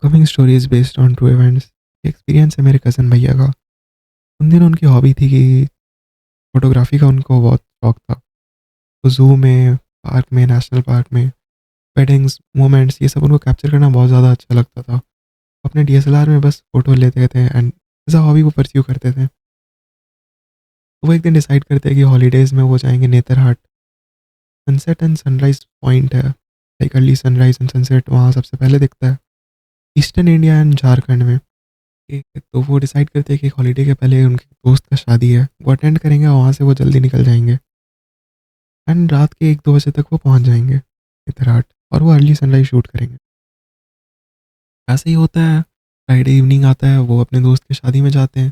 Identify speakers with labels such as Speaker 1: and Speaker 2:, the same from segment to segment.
Speaker 1: Upcoming story is based on true events. ये experience है मेरे कज़न भैया का। उन दिनों उनकी हॉबी थी कि फ़ोटोग्राफ़ी का उनको बहुत शौक था। तो ज़ू में, पार्क में, नेशनल पार्क में वेडिंग्स, मोमेंट्स ये सब उनको कैप्चर करना बहुत ज़्यादा अच्छा लगता था। अपने डीएसएलआर में बस फ़ोटो लेते थे एंड एज़ अ हॉबी वो परस्यू करते थे। तो वो एक दिन डिसाइड करते हैं कि हॉलिडेज़ में वो जाएँगे Netarhat. Sunset and sunrise point है, like early sunrise and sunset वहाँ सबसे पहले दिखता है। ईस्टर्न इंडिया एंड झारखंड में। ठीक है, तो वो डिसाइड करते हैं कि एक हॉलिडे के पहले उनके दोस्त का शादी है, वो अटेंड करेंगे और वहाँ से वो जल्दी निकल जाएँगे एंड रात के 1-2 बजे तक वो पहुँच जाएँगे नेतरहाट और वो अर्ली सनराइज़ शूट करेंगे। ऐसे ही होता है, फ्राइडे इवनिंग आता है, वो अपने दोस्त की शादी में जाते हैं,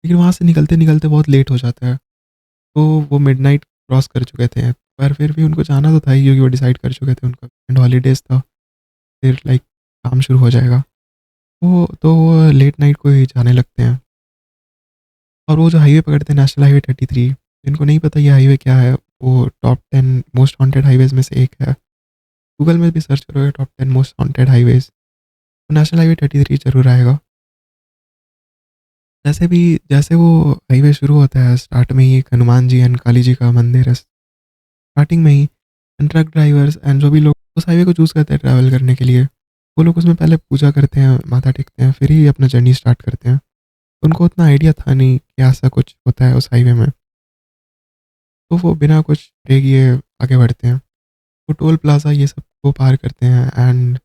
Speaker 1: लेकिन वहाँ से निकलते-निकलते बहुत लेट हो जाता है, तो वो मिडनाइट क्रॉस कर चुके थे, पर फिर भी उनको जाना तो था ही क्योंकि वो डिसाइड कर चुके थे उनका एंड हॉलिडेज़ था, फिर लाइक काम शुरू हो जाएगा। वो लेट नाइट को ही जाने लगते हैं। और वो जो हाईवे पकड़ते हैं नेशनल हाईवे 33, जिनको नहीं पता ये हाईवे क्या है, वो टॉप 10 मोस्ट हॉन्टेड हाईवेज़ में से एक है। गूगल में भी सर्च करोगे टॉप 10 मोस्ट हॉन्टेड हाईवेज़, तो नेशनल हाईवे 33 ज़रूर आएगा। जैसे वो हाईवे शुरू होता है, स्टार्ट में ही एक हनुमान जी एंड काली जी का मंदिर है, स्टार्टिंग में ही एंड ट्रक ड्राइवर्स एंड जो भी लोग उस हाईवे को चूज़ करते हैं ट्रैवल करने के लिए, वो लोग उसमें पहले पूजा करते हैं, माथा टेकते हैं, फिर ही अपना जर्नी स्टार्ट करते हैं। उनको उतना आइडिया था नहीं कि ऐसा कुछ होता है उस हाईवे में, तो वो बिना कुछ ब्रेक किए आगे बढ़ते हैं। वो टोल प्लाज़ा ये सब वो पार करते हैं एंड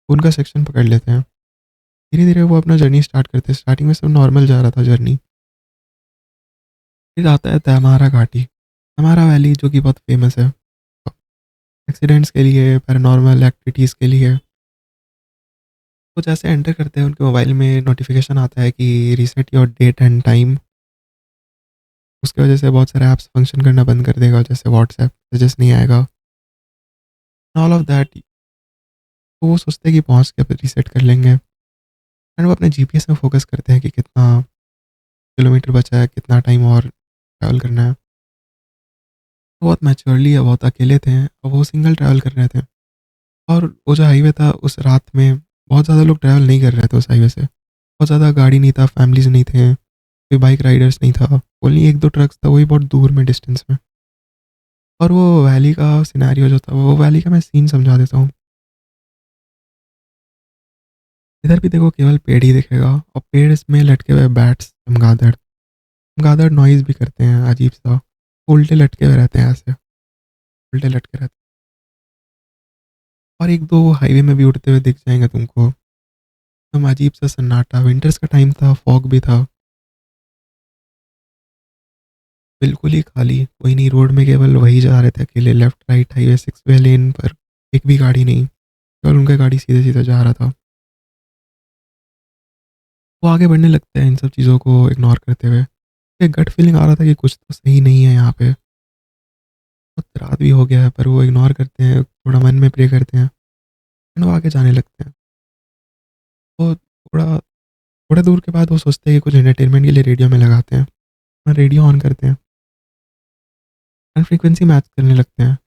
Speaker 1: उनका सेक्शन पकड़ लेते हैं। धीरे-धीरे वो अपना जर्नी स्टार्ट करते हैं। स्टार्टिंग में सब नॉर्मल जा रहा था जर्नी। फिर आता है तैमारा घाटी। तैमारा वैली जो कि बहुत फ़ेमस है एक्सीडेंट्स के लिए, पैरानॉर्मल एक्टिविटीज़ के लिए। तो जैसे एंटर करते हैं उनके मोबाइल में नोटिफ़िकेशन आता है कि reset your date and time. उसकी वजह से बहुत सारे ऐप्स फंक्शन करना बंद कर देगा जैसे व्हाट्सएप, मैसेजेस नहीं आएगा। ऑल ऑफ दैट तो वो सोचते हैं कि पहुँच के फिर रीसेट कर लेंगे एंड वो अपने जीपीएस में फ़ोकस करते हैं कि कितना किलोमीटर बचा है, कितना टाइम और ट्रैवल करना है। वो बहुत मैच्योरली है, बहुत अकेले थे और वो सिंगल ट्रैवल कर रहे थे और वो जो हाईवे था उस रात में बहुत ज़्यादा लोग ट्रैवल नहीं कर रहे थे उस हाईवे से। बहुत ज़्यादा गाड़ी नहीं था, फैमिलीज़ नहीं थे, कोई बाइक राइडर्स नहीं था, ओनली 1-2 ट्रक्स था, वही बहुत दूर में डिस्टेंस में। और वो वैली का सिनेरियो जो था, वो वैली का मैं सीन समझा देता हूँ। इधर भी देखो केवल पेड़ ही दिखेगा और पेड़ में लटके हुए बैट्स, चमगादड़। चमगादड़ नॉइज़ भी करते हैं अजीब-सा, उल्टे लटके हुए रहते हैं ऐसे, उल्टे लटके रहते हैं और 1-2 हाईवे में भी उड़ते हुए दिख जाएँगे तुमको। एकदम अजीब-सा सन्नाटा, विंटर्स का टाइम था, फॉग भी था, बिल्कुल ही खाली, कोई नहीं, रोड में केवल वही जा रहे थे अकेले, लेफ्ट राइट हाईवे 6 वे लेन पर एक भी गाड़ी नहीं, केवल उनका गाड़ी सीधे-सीधे जा रहा था। वो आगे बढ़ने लगते हैं इन सब चीज़ों को इग्नोर करते हुए। एक गट फीलिंग आ रहा था कि कुछ तो सही नहीं है यहाँ पे। बहुत रात भी हो गया है पर वो इग्नोर करते हैं, थोड़ा मन में प्रे करते हैं एंड वो आगे जाने लगते हैं। तो थोड़ा दूर के बाद वो सोचते हैं कि कुछ एंटरटेनमेंट के लिए रेडियो में लगाते हैं। रेडियो ऑन करते हैं एंड फ्रीक्वेंसी मैच करने लगते हैं।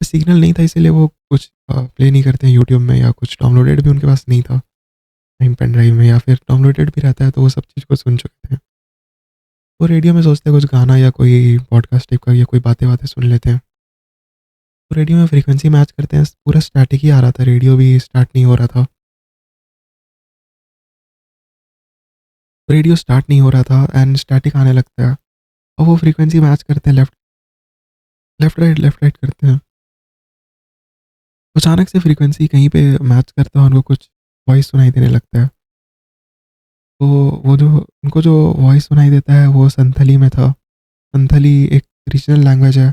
Speaker 1: सिग्नल नहीं था इसीलिए वो कुछ प्ले नहीं करते हैं यूट्यूब में या कुछ डाउनलोडेड भी उनके पास नहीं था, कहीं पेन ड्राइव में या फिर डाउनलोडेड भी रहता है तो वो सब चीज़ को सुन चुके थे। वो रेडियो में सोचते हैं कुछ गाना या कोई पॉडकास्ट टाइप का या कोई बातें-वातें सुन लेते हैं। तो रेडियो में फ्रीक्वेंसी मैच करते हैं, पूरा स्टैटिक ही आ रहा था, रेडियो भी स्टार्ट नहीं हो रहा था। रेडियो स्टार्ट नहीं हो रहा था एंड स्टैटिक आने लगता है और वो फ्रीक्वेंसी मैच करते हैं, लेफ्ट राइट करते हैं। अचानक से फ्रीक्वेंसी कहीं पे मैच करता है और उनको कुछ वॉइस सुनाई देने लगता है। तो वो जो उनको जो वॉइस सुनाई देता है वो संथली में था। संथली एक रीजनल लैंग्वेज है।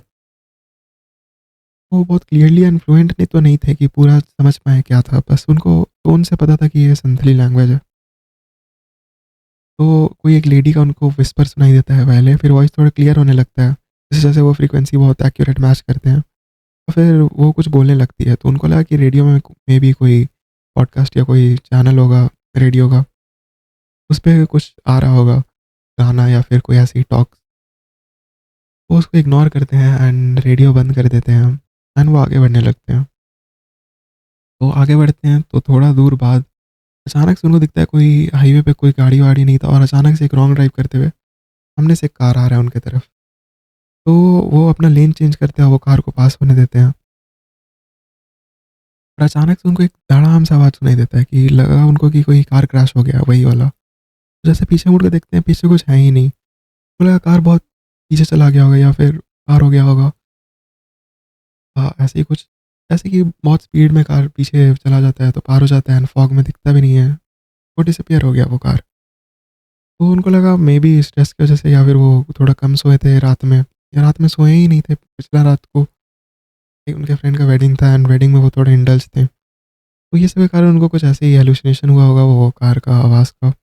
Speaker 1: वो बहुत क्लियरली एंड फ्लुएंट तो नहीं थे कि पूरा समझ पाएँ क्या था, बस उनको टोन से पता था कि ये संथली लैंग्वेज है। तो कोई एक लेडी का उनको विस्पर सुनाई देता है पहले, फिर वॉइस थोड़ा क्लियर होने लगता है। जैसे-जैसे वो फ्रीक्वेंसी बहुत एक्यूरेट मैच करते हैं, तो फिर वो कुछ बोलने लगती है, तो उनको लगा कि रेडियो में भी कोई पॉडकास्ट या कोई चैनल होगा रेडियो का, उस पे कुछ आ रहा होगा, गाना या फिर कोई ऐसी टॉक। वो उसको इग्नोर करते हैं एंड रेडियो बंद कर देते हैं एंड वो आगे बढ़ने लगते हैं। तो आगे बढ़ते हैं तो थोड़ा दूर बाद अचानक से उनको दिखता है कोई हाईवे पे कोई गाड़ी-वाड़ी नहीं था और अचानक से एक रॉन्ग ड्राइव करते हुए सामने से एक कार आ रहा है उनकी तरफ। तो वो अपना लेन चेंज करते हैं, वो कार को पास होने देते हैं और अचानक से उनको एक धड़ाम-सा आवाज़ सुनाई देता है कि लगा उनको कि कोई कार क्रैश हो गया, वही वाला। जैसे पीछे मुड़ के देखते हैं, पीछे कुछ है ही नहीं। तो लगा कार बहुत पीछे चला गया होगा या फिर पार हो गया होगा। ऐसे ही कुछ जैसे कि बहुत स्पीड में कार पीछे चला जाता है, तो पार हो जाता है एंड फॉग में दिखता भी नहीं है। वो डिसअपीयर हो गया वो कार। तो उनको लगा मेबी स्ट्रेस की वज़ह से या फिर वो थोड़ा कम सोए थे रात में या रात में सोए ही नहीं थे पिछला रात को। एक उनके फ्रेंड का वेडिंग था एंड वेडिंग में वो थोड़े इंडल्ज थे। तो ये सब के कारण उनको कुछ ऐसे ही हैलुसिनेशन हुआ होगा वो कार का आवाज़ का।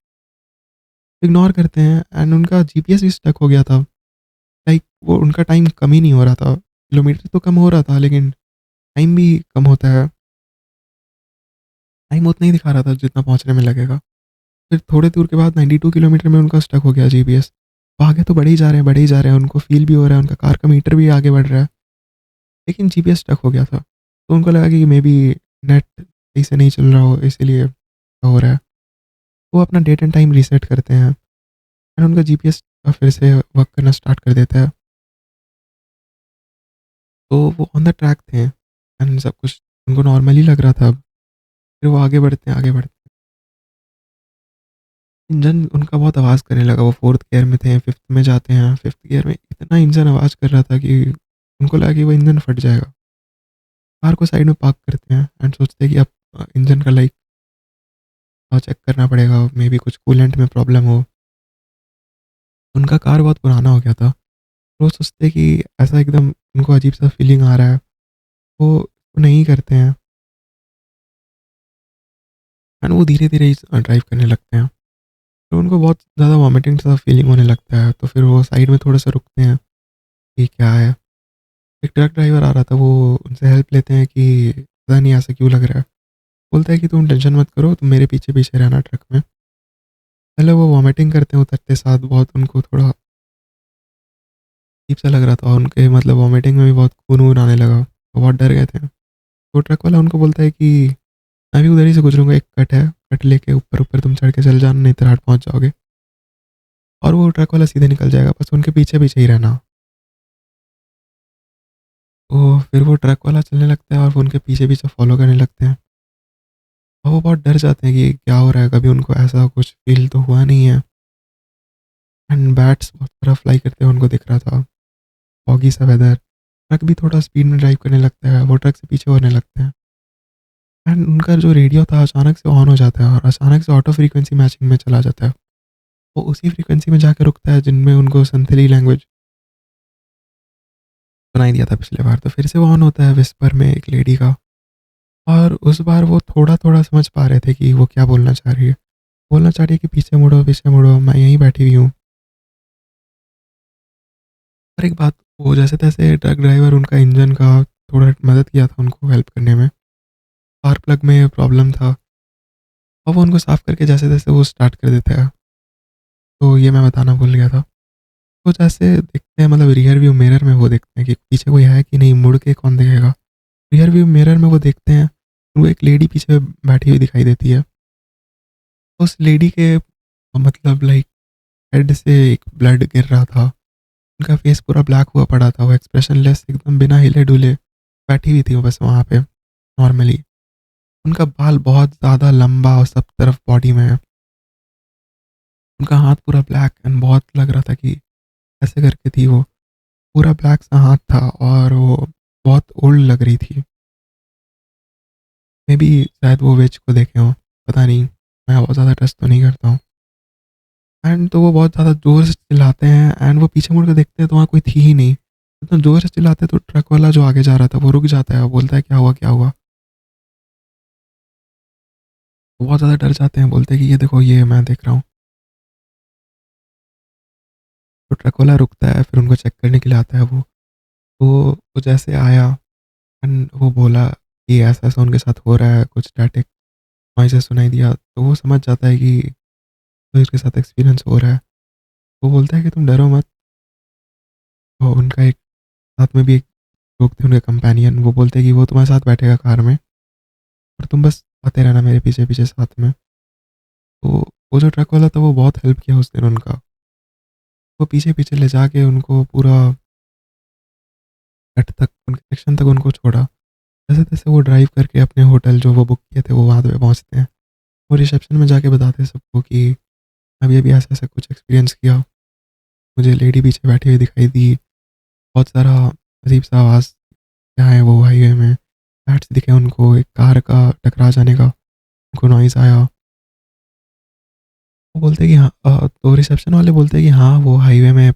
Speaker 1: इग्नोर करते हैं एंड उनका जीपीएस भी स्टक हो गया था। लाइक वो उनका टाइम कम ही नहीं हो रहा था। किलोमीटर तो कम हो रहा था लेकिन टाइम भी कम होता है। टाइम उतना ही दिखा रहा था जितना पहुँचने में लगेगा। फिर थोड़े दूर के बाद 92 किलोमीटर में उनका स्टक हो गया जीपीएस। वो आगे तो बढ़े ही जा रहे हैं, बढ़े ही जा रहे हैं। उनको फ़ील भी हो रहा है, उनका कार का मीटर भी आगे बढ़ रहा है। लेकिन जीपीएस स्टक हो गया था। तो उनको लगा कि मेबी नेट सही से नहीं चल रहा हो इसीलिए हो रहा है। वो अपना डेट एंड टाइम रीसेट करते हैं एंड उनका जीपीएस फिर से वर्क करना स्टार्ट कर देता है। तो वो ऑन द ट्रैक थे एंड सब कुछ उनको नॉर्मल ही लग रहा था अब। फिर वो आगे बढ़ते हैं, आगे बढ़ते हैं। इंजन उनका बहुत आवाज़ करने लगा, वो 4th गियर में थे, 5th में जाते हैं, 5th गियर में इतना इंजन आवाज़ कर रहा था कि उनको लगा कि वो इंजन फट जाएगा। कार को साइड में पार्क करते हैं एंड सोचते हैं कि अब इंजन का लाइक चेक करना पड़ेगा, मेबी कुछ कूलेंट में प्रॉब्लम हो। उनका कार बहुत पुराना हो गया था। तो वो सोचते हैं कि ऐसा एकदम उनको अजीब-सा फीलिंग आ रहा है, वो नहीं करते हैं एंड वो धीरे-धीरे ही ड्राइव करने लगते हैं। तो उनको बहुत ज़्यादा वॉमिटिंग सा फीलिंग होने लगता है, तो फिर वो साइड में थोड़ा-सा रुकते हैं कि क्या है? एक ट्रक ड्राइवर आ रहा था, वो उनसे हेल्प लेते हैं कि पता नहीं ऐसा क्यों लग रहा है। बोलता है कि तुम टेंशन मत करो, तुम मेरे पीछे-पीछे रहना ट्रक में। पहले वो वॉमिटिंग करते हैं उतरते साथ, बहुत उनको थोड़ा अजीब-सा लग रहा था और उनके मतलब वॉमिटिंग में भी बहुत खून-वून आने लगा। वो बहुत डर गए थे। तो ट्रक वाला उनको बोलता है कि मैं भी उधर ही से गुज़रूँगा, एक कट है, कट लेके ऊपर-ऊपर तुम चढ़ के चले जाना, नहीं तो रात पहुँच जाओगे। और वो ट्रक वाला सीधे निकल जाएगा, बस उनके पीछे-पीछे ही रहना। तो फिर वो ट्रक वाला चलने लगता है और वो उनके पीछे-पीछे फ़ॉलो करने लगते हैं। और वो बहुत डर जाते हैं कि क्या हो रहा है, कभी उनको ऐसा कुछ फ़ील तो हुआ नहीं है। एंड बैट्स बहुत सारा फ्लाई करते हुए उनको दिख रहा था, फॉगी सा वेदर। ट्रक भी थोड़ा स्पीड में ड्राइव करने लगता है, वो ट्रक से पीछे होने लगते हैं। एंड उनका जो रेडियो था अचानक से ऑन हो जाता है और अचानक से ऑटो फ्रीक्वेंसी मैचिंग में चला जाता है। वो उसी फ्रीक्वेंसी में जाके रुकता है जिनमें उनको संथली लैंग्वेज सुनाई दिया था पिछले बार। तो फिर से वो ऑन होता है विस्पर में एक लेडी का और उस बार वो थोड़ा-थोड़ा समझ पा रहे थे कि वो क्या बोलना चाह रही है। बोलना चाह रही है कि पीछे मुड़ो, मैं यहीं बैठी हुई हूँ। और एक बात, वो जैसे-तैसे ट्रक ड्राइवर उनका इंजन का थोड़ा मदद किया था उनको हेल्प करने में। स्पार्क प्लग में प्रॉब्लम था और वो उनको साफ़ करके जैसे-तैसे वो स्टार्ट कर देता है। तो ये मैं बताना भूल गया था। तो जैसे देखते हैं मतलब रियर व्यू मिरर में वो देखते हैं कि पीछे कोई है कि नहीं, मुड़ के कौन देखेगा। रियर व्यू मिरर में वो देखते हैं, वो एक लेडी पीछे बैठी हुई दिखाई देती है। उस लेडी के मतलब लाइक हेड से एक ब्लड गिर रहा था। उनका फेस पूरा ब्लैक हुआ पड़ा था, वो एक्सप्रेशनलेस एकदम बिना हिले-डुले बैठी हुई थी वो बस वहाँ पे नॉर्मली। उनका बाल बहुत ज़्यादा लंबा और सब तरफ बॉडी में है। उनका हाथ पूरा ब्लैक एंड बहुत लग रहा था कि ऐसे करके थी वो। पूरा ब्लैक सा हाथ था और वो बहुत ओल्ड लग रही थी। मेबी शायद वो विच को देखे हों, पता नहीं। मैं बहुत ज़्यादा ट्रस्ट तो नहीं करता हूँ। एंड तो वो बहुत ज़्यादा ज़ोर से चिल्लाते हैं एंड वो पीछे मुड़ के देखते हैं तो वहाँ कोई थी ही नहीं। इतना ज़ोर से चिल्लाते हैं तो ट्रक वाला जो आगे जा रहा था वो रुक जाता है और बोलता है क्या हुआ, क्या हुआ? वो बहुत ज़्यादा डर जाते हैं, बोलते हैं कि ये देखो ये मैं देख रहा हूँ। तो ट्रक वाला रुकता है, फिर उनको चेक करने के लिए आता है वो। तो वो जैसे आया एंड वो बोला कि ऐसा-ऐसा उनके साथ हो रहा है, कुछ स्टैटिक नॉइज़ेस सुनाई दिया। तो वो समझ जाता है कि तो इसके साथ एक्सपीरियंस हो रहा है। वो बोलता है कि तुम डरो मत। और उनका एक साथ में भी एक लोग थे उनके कंपेनियन, वो बोलते हैं कि वो तुम्हारे साथ बैठेगा कार में और तुम बस आते रहना मेरे पीछे-पीछे साथ में। तो वो जो ट्रक वाला था वो बहुत हेल्प किया उस दिन उनका। वो पीछे-पीछे ले जाके उनको पूरा तट तक, उनके सेक्शन तक उनको छोड़ा। जैसे-तैसे वो ड्राइव करके अपने होटल जो वो बुक किए थे वो वहाँ पे पहुँचते हैं। वो रिसेप्शन में जाके बताते हैं सबको कि अभी-अभी ऐसा-ऐसा कुछ एक्सपीरियंस किया। मुझे लेडी पीछे बैठी हुई दिखाई दी। बहुत सारा अजीब-सा आवाज़ क्या है वो हाईवे में, फ्लैट्स दिखे उनको, एक कार का टकरा जाने का उनको नॉइज़ आया। वो बोलते हैं कि हाँ तो रिसेप्शन वाले बोलते हैं कि हाँ, वो हाईवे में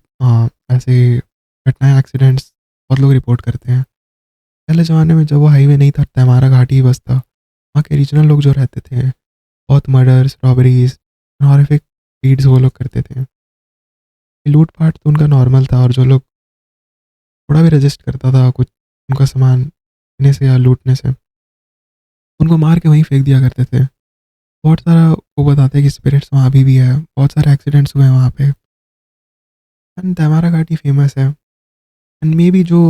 Speaker 1: ऐसे घटनाएँ, एक्सीडेंट्स बहुत लोग रिपोर्ट करते हैं। पहले ज़माने में जब वो हाईवे नहीं था, तैमारा घाटी ही बस था। वहाँ के रीजनल लोग जो रहते थे, बहुत मर्डर्स, रॉबरीज़, हॉरिफिक डीड्स वो लोग करते थे। लूट-पाट तो उनका नॉर्मल था, और जो लोग थोड़ा भी रजिस्ट करता था कुछ उनका सामान लेने से या लूटने से, उनको मार के वहीं फेंक दिया करते थे। बहुत सारा वो बताते हैं कि स्पिरिट्स वहाँ अभी भी है, बहुत सारे एक्सीडेंट्स हुए हैं वहाँ पे। एंड तैमारा घाटी फेमस है। एंड मेबी जो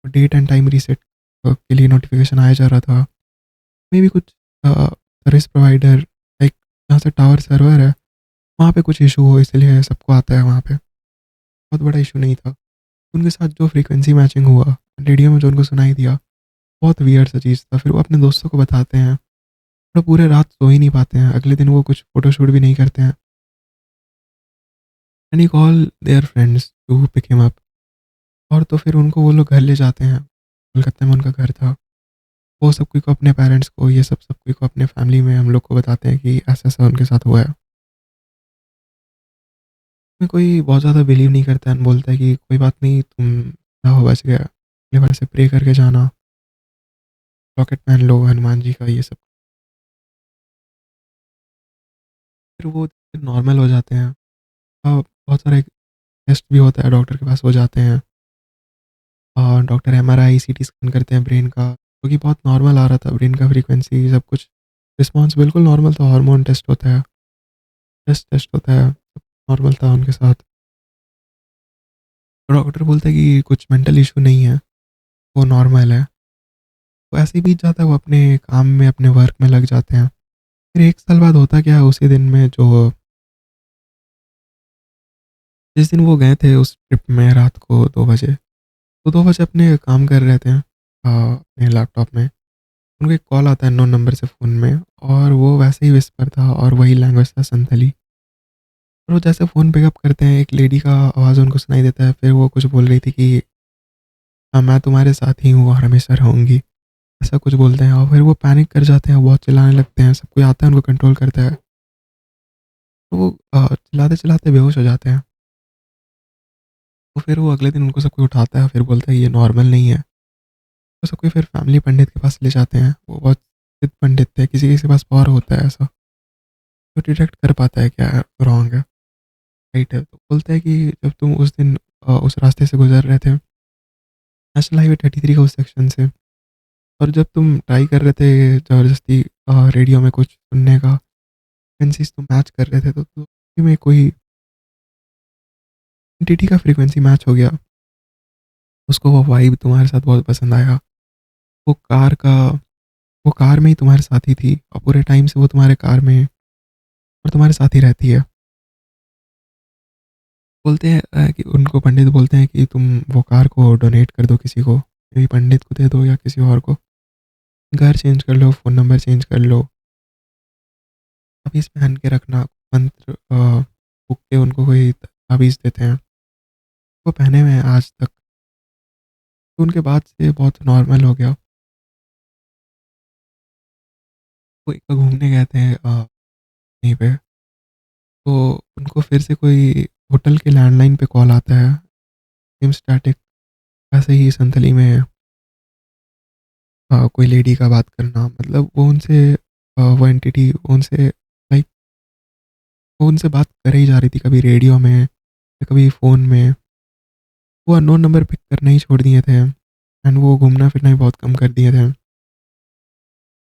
Speaker 1: डेट एंड टाइम रीसेट के लिए नोटिफ़िकेशन आया जा रहा था, मेबी कुछ सर्विस प्रोवाइडर लाइक जहाँ से टावर सर्वर है, वहाँ पे कुछ इश्यू हो, इसलिए सबको आता है वहाँ पे। बहुत बड़ा इश्यू नहीं था। उनके साथ जो फ्रीक्वेंसी मैचिंग हुआ, रेडियो में जो उनको सुनाई दिया, बहुत वियर्ड सा चीज़ था। फिर वो अपने दोस्तों को बताते हैं, वो पूरे रात सो ही नहीं पाते हैं। अगले दिन वो कुछ फ़ोटोशूट भी नहीं करते हैं। And he call their friends to pick him up, और तो फिर उनको वो लोग घर ले जाते हैं। कलकत्ते में उनका घर था। वो सब कोई को, अपने पेरेंट्स को, ये सब कोई को, अपने फैमिली में हम लोग को बताते हैं कि ऐसा-ऐसा उनके साथ हुआ है। में कोई बहुत ज़्यादा बिलीव नहीं करता है, बोलता है कि कोई बात नहीं, तुम रहो, बच गया। अगले बार से प्रे करके जाना, लॉकेट पहन लो हनुमान जी का, ये सब। फिर वो नॉर्मल हो जाते हैं। बहुत सारे टेस्ट भी होता है, डॉक्टर के पास वो जाते हैं, और डॉक्टर एमआरआई, सीटी स्कैन करते हैं ब्रेन का, क्योंकि बहुत नॉर्मल आ रहा था ब्रेन का फ्रीक्वेंसी, सब कुछ रिस्पॉन्स बिल्कुल नॉर्मल था। हार्मोन टेस्ट होता है, टेस्ट टेस्ट होता है, सब नॉर्मल था उनके साथ। तो डॉक्टर बोलते हैं कि कुछ मेंटल इशू नहीं है, वो नॉर्मल है। तो ऐसे ही बीत जाता है, वो अपने काम में, अपने वर्क में लग जाते हैं। फिर 1 साल बाद होता क्या है, उसी दिन में जो जिस दिन वो गए थे उस ट्रिप में रात को 2 बजे, तो 2 बजे अपने काम कर रहे थे अपने लैपटॉप में। उनको एक कॉल आता है अननोन नंबर से फ़ोन में, और वो वैसे ही विस्पर था, और वही लैंग्वेज था, संथली। और वो जैसे फ़ोन पिकअप करते हैं, एक लेडी का आवाज़ उनको सुनाई देता है। फिर वो कुछ बोल रही थी कि मैं तुम्हारे साथ ही हूँ और हमेशा रहूँगी। ऐसा कुछ बोलते हैं, और फिर वो पैनिक कर जाते हैं, बहुत चिल्लाने लगते हैं, सब कोई आता है उनको कंट्रोल करता है। तो वो चिल्लाते-चिल्लाते बेहोश हो जाते हैं। तो फिर वो अगले दिन उनको सब कोई उठाता है, फिर बोलता है ये नॉर्मल नहीं है। तो सब कोई फिर फैमिली पंडित के पास ले जाते हैं। वो बहुत सिद्ध पंडित थे, किसी-किसी के पास पावर होता है ऐसा, जो डिटेक्ट कर पाता है क्या रॉन्ग है, राइट है। तो बोलते हैं कि जब तुम उस दिन उस रास्ते से गुज़र रहे थे, नेशनल हाईवे 33 का उस सेक्शन से, और जब तुम ट्राई कर रहे थे ज़बरदस्ती रेडियो में कुछ सुनने का, फ्रीक्वेंसीज़ तुम मैच कर रहे थे, तो उसी में कोई एंटिटी का फ्रीक्वेंसी मैच हो गया। उसको वो वाइब तुम्हारे साथ बहुत पसंद आया। वो कार का वो कार में ही तुम्हारे साथ ही थी, और पूरे टाइम से वो तुम्हारे कार में और तुम्हारे साथ ही रहती है। बोलते हैं कि उनको पंडित बोलते हैं कि तुम वो कार को डोनेट कर दो किसी को, मेबी पंडित को दे दो या किसी और को। घर चेंज कर लो, फ़ोन नंबर चेंज कर लो, ताबीज़ पहन के रखना, मंत्र फूँक के उनको कोई ताबीज़ देते हैं, वो पहने हुए हैं आज तक। तो उनके बाद से बहुत नॉर्मल हो गया। वो एक बार घूमने गए थे कहीं पे, तो उनको फिर से कोई होटल के लैंडलाइन पे कॉल आता है, सेम स्टैटिक, ऐसे ही संथली में कोई लेडी का बात करना, मतलब वो उनसे वो एंटिटी उनसे लाइक वो उनसे बात करे ही जा रही थी, कभी रेडियो में या कभी फ़ोन में। वो अननोन नंबर पिक करना ही छोड़ दिए थे, एंड वो घूमना-फिरना भी बहुत कम कर दिए थे।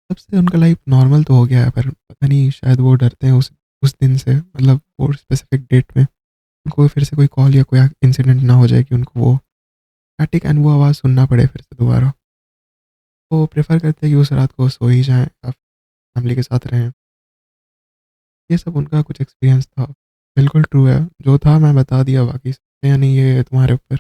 Speaker 1: तब से उनका लाइफ़ नॉर्मल तो हो गया है, पर पता नहीं शायद वो डरते हैं उस दिन से, मतलब वो स्पेसिफिक डेट में उनको फिर से कोई कॉल या कोई इंसिडेंट ना हो जाए कि उनको वो स्टैटिक एंड वो आवाज़ सुनना पड़े फिर से दोबारा। वो प्रेफ़र करते हैं कि उस रात को सो ही जाएँ, फैमिली के साथ रहें। ये सब उनका कुछ एक्सपीरियंस था। बिल्कुल ट्रू है, जो था मैं बता दिया, बाकी सच है या नहीं ये तुम्हारे ऊपर।